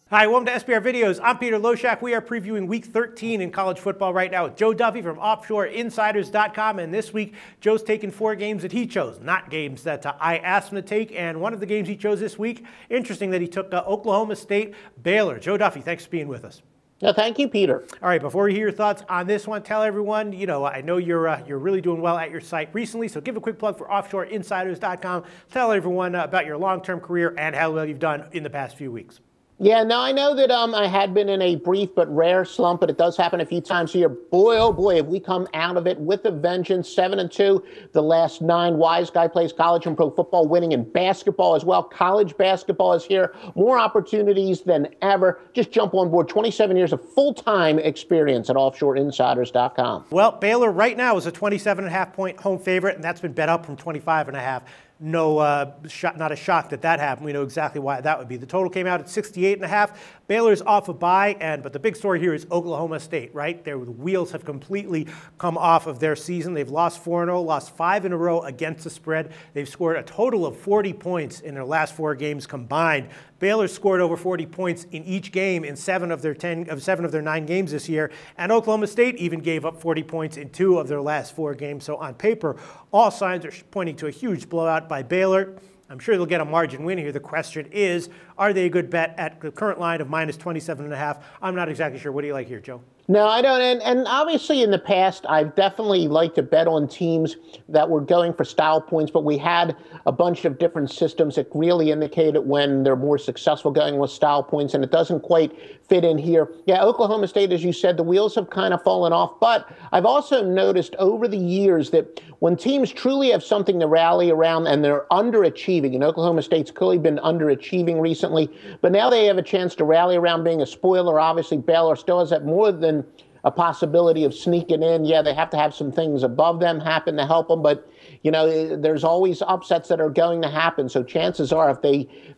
Hi, welcome to SBR Videos. I'm Peter Loshak. We are previewing Week 13 in college football right now with Joe Duffy from offshoreinsiders.com. And this week, Joe's taking 4 games that he chose, not games that I asked him to take. And one of the games he chose this week, interesting that he took Oklahoma State, Baylor. Joe Duffy, thanks for being with us. No, thank you, Peter. All right, before we hear your thoughts on this one, tell everyone, I know you're really doing well at your site recently, so give a quick plug for offshoreinsiders.com. Tell everyone about your long-term career and how well you've done in the past few weeks. Yeah, no, I know that I had been in a brief but rare slump, but it does happen a few times a year. Boy, oh boy, have we come out of it with a vengeance. 7-2, the last 9. Wise guy plays college and pro football, winning in basketball as well. College basketball is here. More opportunities than ever. Just jump on board. 27 years of full-time experience at offshoreinsiders.com. Well, Baylor right now is a 27.5-point home favorite, and that's been bet up from 25.5. No, not a shock that happened. We know exactly why that would be. The total came out at 68.5. Baylor's off a bye, but the big story here is Oklahoma State, right? The wheels have completely come off of their season. They've lost 4-0, lost 5 in a row against the spread. They've scored a total of 40 points in their last 4 games combined. Baylor scored over 40 points in each game in 7 of their 9 games this year, and Oklahoma State even gave up 40 points in 2 of their last 4 games. So on paper, all signs are pointing to a huge blowout by Baylor. I'm sure they'll get a margin win here. The question is, are they a good bet at the current line of minus 27.5? I'm not exactly sure. What do you like here, Joe? No, I don't. And obviously in the past, I've definitely liked to bet on teams that were going for style points, but we had a bunch of different systems that really indicated when they're more successful going with style points, and it doesn't quite fit in here. Yeah, Oklahoma State, as you said, the wheels have kind of fallen off, but I've also noticed over the years that when teams truly have something to rally around and they're underachieving, and Oklahoma State's clearly been underachieving recently, but now they have a chance to rally around being a spoiler. Obviously, Baylor still has that more than a possibility of sneaking in. Yeah, they have to have some things above them happen to help them, but there's always upsets that are going to happen. So chances are if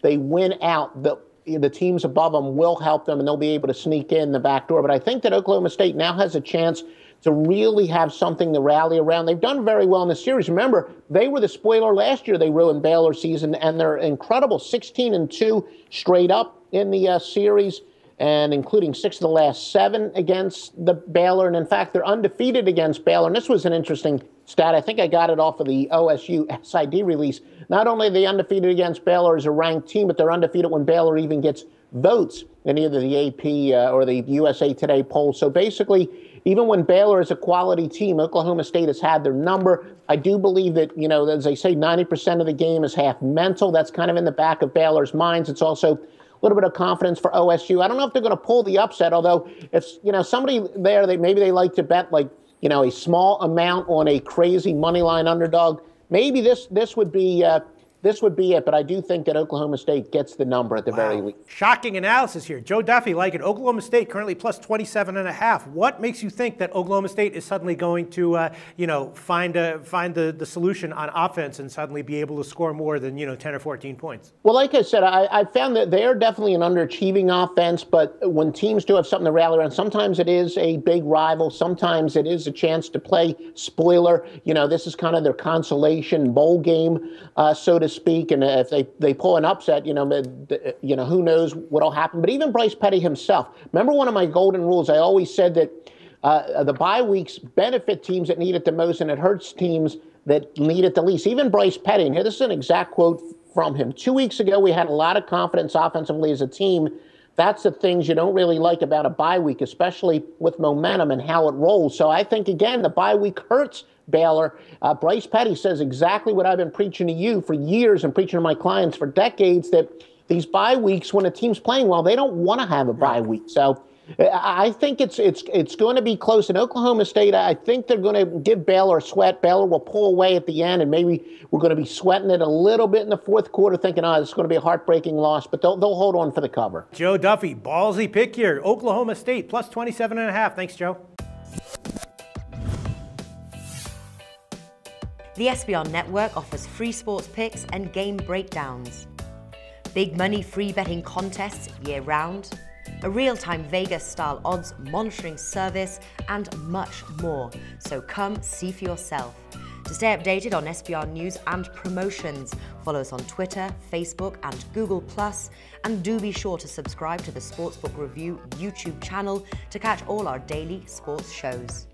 they win out, the teams above them will help them and they'll be able to sneak in the back door. But I think that Oklahoma State now has a chance to really have something to rally around. They've done very well in the series. Remember, they were the spoiler last year. They ruined Baylor's season, and they're incredible 16-2 straight up in the series, and including 6 of the last 7 against the Baylor. And in fact, they're undefeated against Baylor. And this was an interesting stat. I think I got it off of the OSU SID release. Not only are they undefeated against Baylor as a ranked team, but they're undefeated when Baylor even gets votes in either the AP or the USA Today poll. So basically, even when Baylor is a quality team, Oklahoma State has had their number. I do believe that, as they say, 90% of the game is half mental. That's kind of in the back of Baylor's minds. It's also a little bit of confidence for OSU. I don't know if they're going to pull the upset, although if, somebody there, maybe they like to bet like, a small amount on a crazy money line underdog. Maybe this would be it, but I do think that Oklahoma State gets the number at the very least. Shocking analysis here. Joe Duffy, like it. Oklahoma State currently plus 27.5. What makes you think that Oklahoma State is suddenly going to, find the solution on offense and suddenly be able to score more than, 10 or 14 points? Well, like I said, I found that they are definitely an underachieving offense, but when teams do have something to rally around, sometimes it is a big rival. Sometimes it is a chance to play spoiler. This is kind of their consolation bowl game, so to speak, and if they pull an upset, who knows what'll happen. But even Bryce Petty himself, remember one of my golden rules, I always said that the bye weeks benefit teams that need it the most, and it hurts teams that need it the least. Even Bryce Petty, and here this is an exact quote from him. 2 weeks ago, we had a lot of confidence offensively as a team. That's the things you don't really like about a bye week, especially with momentum and how it rolls. So I think, again, the bye week hurts Baylor. Bryce Petty says exactly what I've been preaching to you for years and preaching to my clients for decades, that these bye weeks, when a team's playing well, they don't want to have a bye week. So I think it's going to be close. In Oklahoma State, I think they're going to give Baylor a sweat. Baylor will pull away at the end, and maybe we're going to be sweating it a little bit in the fourth quarter, thinking, this is going to be a heartbreaking loss, but they'll hold on for the cover. Joe Duffy, ballsy pick here. Oklahoma State plus 27.5. Thanks, Joe. The SBR Network offers free sports picks and game breakdowns, big money free betting contests year-round, a real-time Vegas-style odds monitoring service, and much more. So come see for yourself. To stay updated on SBR news and promotions, follow us on Twitter, Facebook and Google+, and do be sure to subscribe to the Sportsbook Review YouTube channel to catch all our daily sports shows.